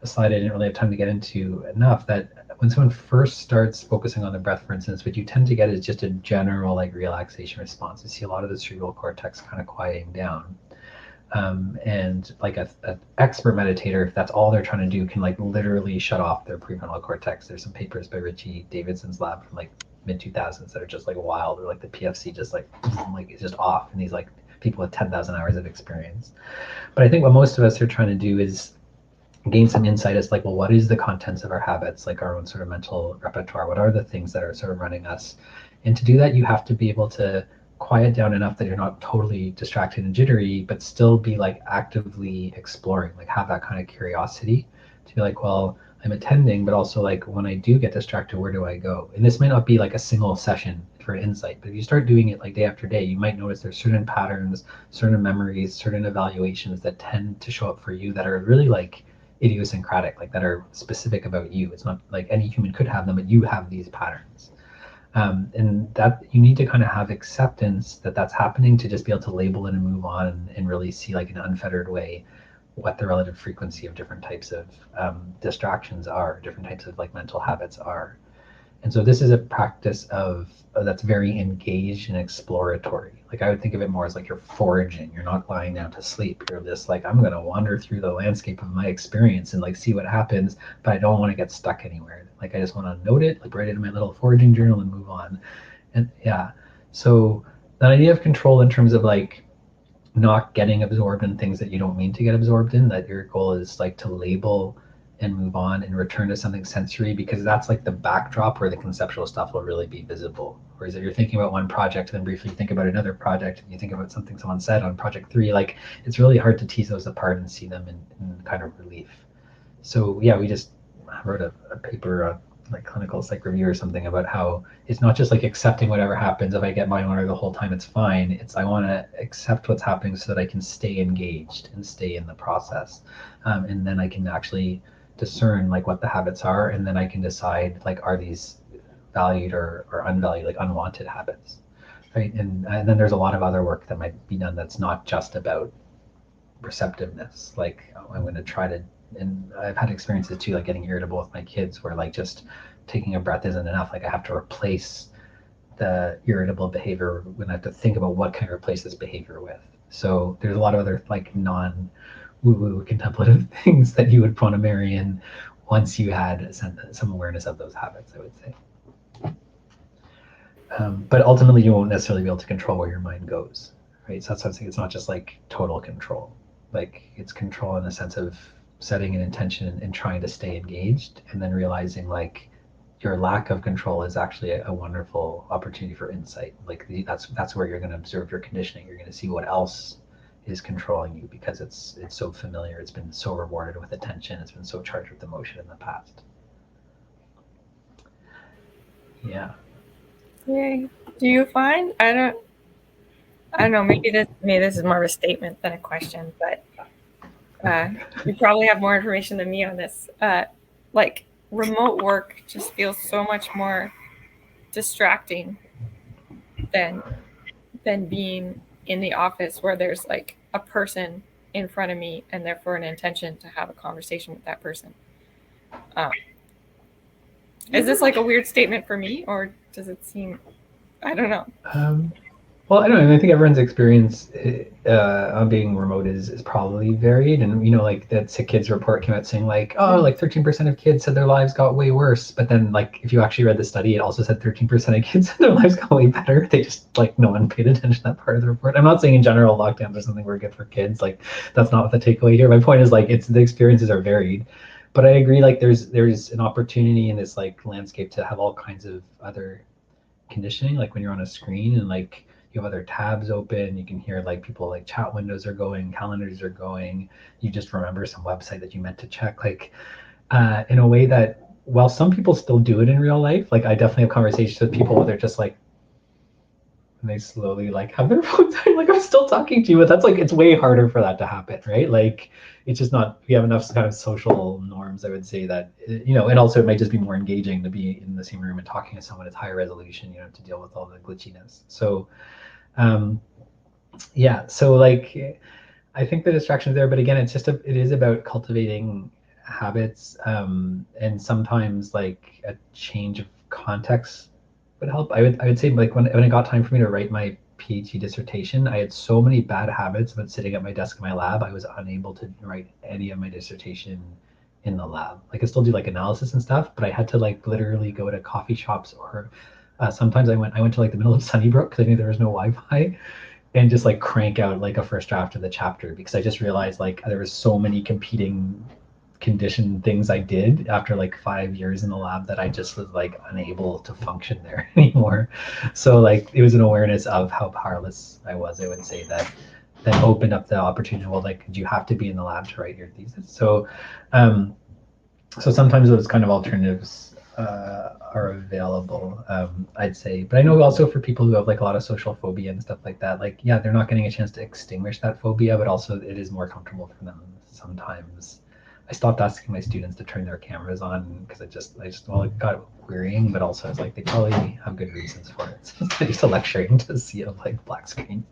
a slide I didn't really have time to get into enough, that when someone first starts focusing on the breath, for instance, what you tend to get is just a general like relaxation response. You see a lot of the cerebral cortex kind of quieting down. And like a expert meditator, if that's all they're trying to do, can like literally shut off their prefrontal cortex. There's some papers by Richie Davidson's lab from like mid 2000s that are just like wild, or like the PFC just like it's just off, and these like people with 10,000 hours of experience. But I think what most of us are trying to do is gain some insight as like, well, what is the contents of our habits, like our own sort of mental repertoire? What are the things that are sort of running us? And to do that, you have to be able to quiet down enough that you're not totally distracted and jittery, but still be like actively exploring, like have that kind of curiosity to be like, well, I'm attending, but also like when I do get distracted, where do I go? And this might not be like a single session for insight, but if you start doing it like day after day, you might notice there's certain patterns, certain memories, certain evaluations that tend to show up for you that are really like idiosyncratic, like that are specific about you. It's not like any human could have them, but you have these patterns. And that you need to kind of have acceptance that that's happening to just be able to label it and move on and really see like in an unfettered way what the relative frequency of different types of distractions are, different types of like mental habits are. And so this is a practice of that's very engaged and exploratory. Like I would think of it more as like you're foraging. You're not lying down to sleep. You're just like, I'm gonna wander through the landscape of my experience and like see what happens, but I don't want to get stuck anywhere. Like I just want to note it, like write it in my little foraging journal and move on. And yeah. So that idea of control in terms of like not getting absorbed in things that you don't mean to get absorbed in, that your goal is like to label and move on and return to something sensory, because that's like the backdrop where the conceptual stuff will really be visible. Whereas if you're thinking about one project and then briefly think about another project and you think about something someone said on project 3, like it's really hard to tease those apart and see them in kind of relief. So yeah, we just wrote a paper on like clinical psych review or something about how it's not just like accepting whatever happens. If I get my honor the whole time, it's fine. It's I want to accept what's happening so that I can stay engaged and stay in the process, and then I can actually discern like what the habits are, and then I can decide like are these valued or unvalued, like unwanted habits, right? And then there's a lot of other work that might be done that's not just about receptiveness. Like I'm going to try to, and I've had experiences too, like getting irritable with my kids, where like just taking a breath isn't enough. Like I have to replace the irritable behavior when I have to think about what can I replace this behavior with. So there's a lot of other like non woo-woo contemplative things that you would want to marry in once you had some awareness of those habits, I would say. But ultimately, you won't necessarily be able to control where your mind goes, right? So that's what I'm saying. It's not just like total control. Like it's control in the sense of setting an intention and trying to stay engaged, and then realizing like your lack of control is actually a wonderful opportunity for insight. Like that's where you're going to observe your conditioning. You're going to see what else is controlling you because it's so familiar. It's been so rewarded with attention. It's been so charged with emotion in the past. Yeah. Yay. Do you find I don't know, maybe this is more of a statement than a question, but you probably have more information than me on this. Like remote work just feels so much more distracting than being in the office where there's like a person in front of me and therefore an intention to have a conversation with that person. Um, is this like a weird statement for me, or does it seem? I don't know. Um, Well, I don't know. I think everyone's experience on being remote is probably varied, and like that Sick Kids report came out saying like, oh, like 13% of kids said their lives got way worse, but then like if you actually read the study, it also said 13% of kids said their lives got way better. They just like no one paid attention to that part of the report. I'm not saying in general lockdowns or something were good for kids. Like that's not the takeaway here. My point is like it's the experiences are varied, but I agree like there's an opportunity in this like landscape to have all kinds of other conditioning, like when you're on a screen and like you have other tabs open, you can hear like people like chat windows are going, calendars are going, you just remember some website that you meant to check, like in a way that while some people still do it in real life, like I definitely have conversations with people where they're just like, and they slowly like have their phones out, like I'm still talking to you, but that's like it's way harder for that to happen, right? Like it's just not, we have enough kind of social norms, I would say, that and also it might just be more engaging to be in the same room and talking to someone at higher resolution, to deal with all the glitchiness. So um yeah, so like I think the distraction is there, but again, it is about cultivating habits, and sometimes like a change of context would help. I would say like when it got time for me to write my PhD dissertation, I had so many bad habits about sitting at my desk in my lab. I was unable to write any of my dissertation in the lab. Like I still do like analysis and stuff, but I had to like literally go to coffee shops or sometimes I went to like the middle of Sunnybrook because I knew there was no Wi-Fi, and just like crank out like a first draft of the chapter because I just realized like there was so many competing condition things I did after like 5 years in the lab that I just was like unable to function there anymore. So like it was an awareness of how powerless I was, I would say, that opened up the opportunity. Well, like, do you have to be in the lab to write your thesis? So So sometimes those kind of alternatives are available, I'd say. But I know also for people who have like a lot of social phobia and stuff like that, like yeah, they're not getting a chance to extinguish that phobia, but also it is more comfortable for them sometimes. I stopped asking my students to turn their cameras on because well, it got wearying, but also it's like they probably have good reasons for it. So I used to lecturing to see a like black screen.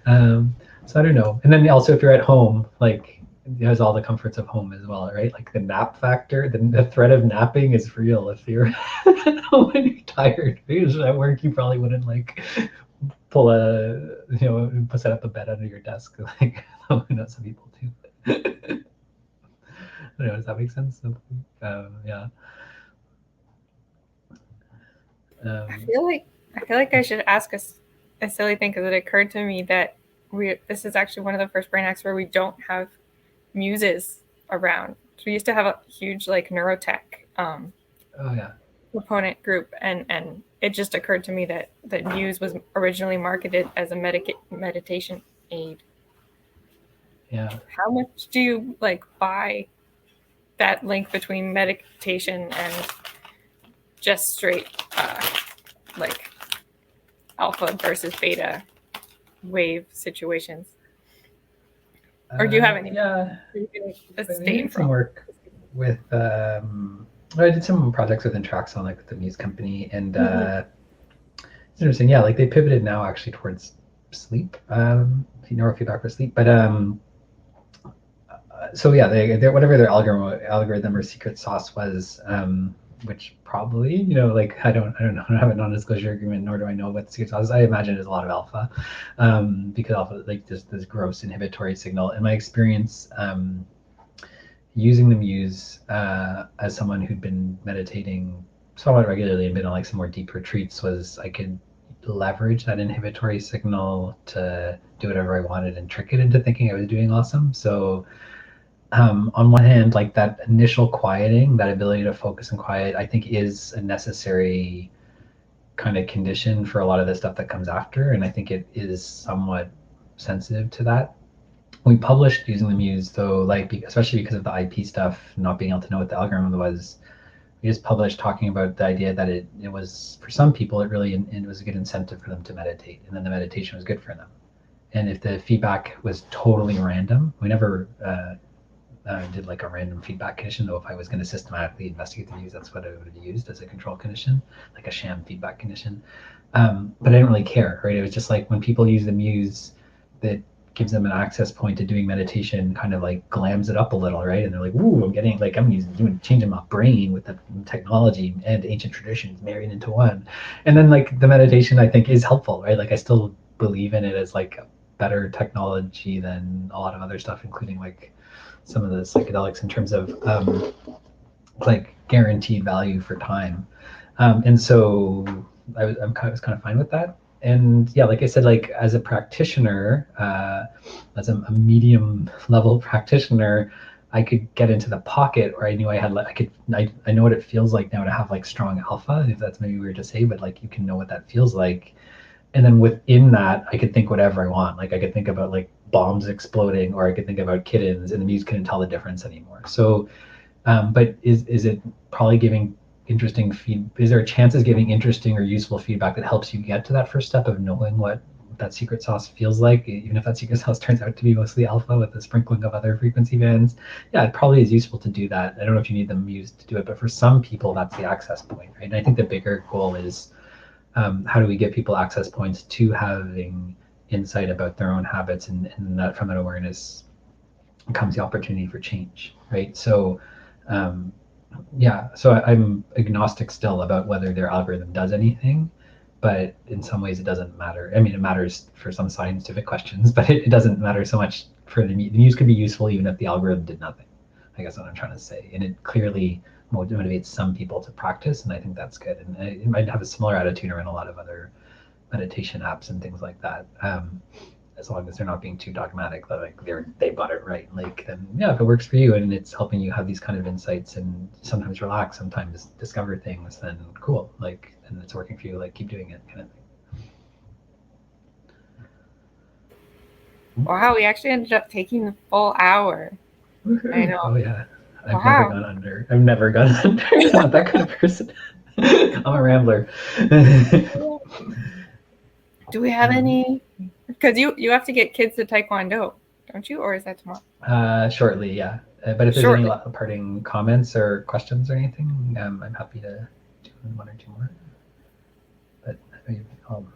um, so I don't know. And then also if you're at home, like there's all the comforts of home as well, right? Like the nap factor, the threat of napping is real. If you're at home and you're tired, because at work you probably wouldn't like pull set up a bed under your desk. Like I know some people do. I don't know, does that make sense? Yeah. I Um, feel like I should ask a silly thing because it occurred to me that this is actually one of the first brain hacks where we don't have muses around. So we used to have a huge like neurotech oh yeah, proponent group, and it just occurred to me that Muse was originally marketed as a meditation aid. yeah. How much do you like buy that link between meditation and just straight like alpha versus beta wave situations? Or do you have any Yeah, we abstain did some from? work with. I did some projects with Intraxon, like with the Muse company, and Mm-hmm. it's interesting. Yeah, like they pivoted now actually towards sleep, neurofeedback for sleep. But so yeah, they whatever their algorithm or secret sauce was, which probably like I don't know, I don't have a non-disclosure agreement, nor do I know what the secret sauce is. I imagine it's a lot of alpha, because alpha like this gross inhibitory signal. In my experience, using the Muse as someone who'd been meditating somewhat regularly and been on like some more deep retreats, was I could leverage that inhibitory signal to do whatever I wanted and trick it into thinking I was doing awesome. So on one hand, like that initial quieting, that ability to focus and quiet, I think is a necessary kind of condition for a lot of the stuff that comes after. And I think it is somewhat sensitive to that. We published using the Muse, though, like especially because of the IP stuff, not being able to know what the algorithm was. We just published talking about the idea that it was for some people it was a good incentive for them to meditate, and then the meditation was good for them. And if the feedback was totally random, we never did like a random feedback condition, though if I was going to systematically investigate the Muse, that's what I would have used as a control condition, like a sham feedback condition. But I didn't really care, right? It was just like when people use the Muse, that gives them an access point to doing meditation, kind of like glams it up a little, right? And they're like, "Ooh, doing changing my brain with the technology and ancient traditions married into one." And then like the meditation, I think is helpful, right? Like I still believe in it as like a better technology than a lot of other stuff, including like some of the psychedelics in terms of like guaranteed value for time. And so I was kind of fine with that. And yeah, like I said, like as a practitioner, as a medium level practitioner, I could get into the pocket where I knew I know what it feels like now to have like strong alpha, if that's maybe weird to say, but like you can know what that feels like. And then within that, I could think whatever I want. Like I could think about like bombs exploding, or I could think about kittens, and the Muse couldn't tell the difference anymore. So but is it probably giving interesting feed? Is there a chance of giving interesting or useful feedback that helps you get to that first step of knowing what that secret sauce feels like, even if that secret sauce turns out to be mostly alpha with a sprinkling of other frequency bands? Yeah, it probably is useful to do that. I don't know if you need them used to do it, but for some people, that's the access point, right? And I think the bigger goal is how do we get people access points to having insight about their own habits, and that from that awareness comes the opportunity for change, right? So um, yeah, so I'm agnostic still about whether their algorithm does anything, but in some ways it doesn't matter. I mean, it matters for some scientific questions, but it doesn't matter so much for the Muse could be useful even if the algorithm did nothing. I guess what I'm trying to say, and it clearly motivates some people to practice, and I think that's good. And it might have a similar attitude around a lot of other meditation apps and things like that. As long as they're not being too dogmatic, that like they got it right. Like then yeah, if it works for you and it's helping you have these kind of insights and sometimes relax, sometimes discover things, then cool. Like and it's working for you, like keep doing it, kind of thing. Wow, we actually ended up taking the full hour. I Woohoo! know. Oh yeah. I've never Wow. gone under. I've never gone under. I'm not that kind of person. I'm a rambler. Do we have any? Because you have to get kids to Taekwondo, don't you? Or is that tomorrow? Shortly, yeah. But if there's any Shortly. parting comments or questions or anything, I'm happy to do one or two more. But you're all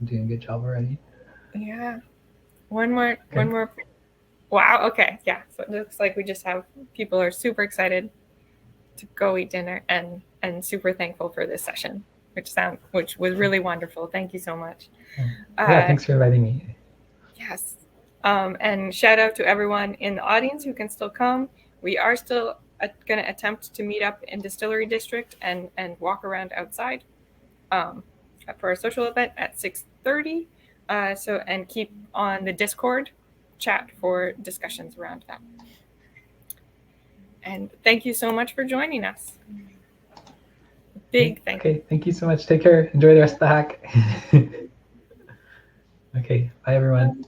doing a good job already. Yeah. One more. Okay. One more. Wow. Okay. Yeah. So it looks like we just have people are super excited to go eat dinner and super thankful for this session, which was really wonderful. Thank you so much. Yeah. Thanks for inviting me. Yes. And shout out to everyone in the audience who can still come. We are still going to attempt to meet up in Distillery District and walk around outside for a social event at 6:30. And keep on the Discord chat for discussions around that. And thank you so much for joining us. Big thank you. Okay. Thank you so much. Take care. Enjoy the rest of the hack. Okay. Bye, everyone.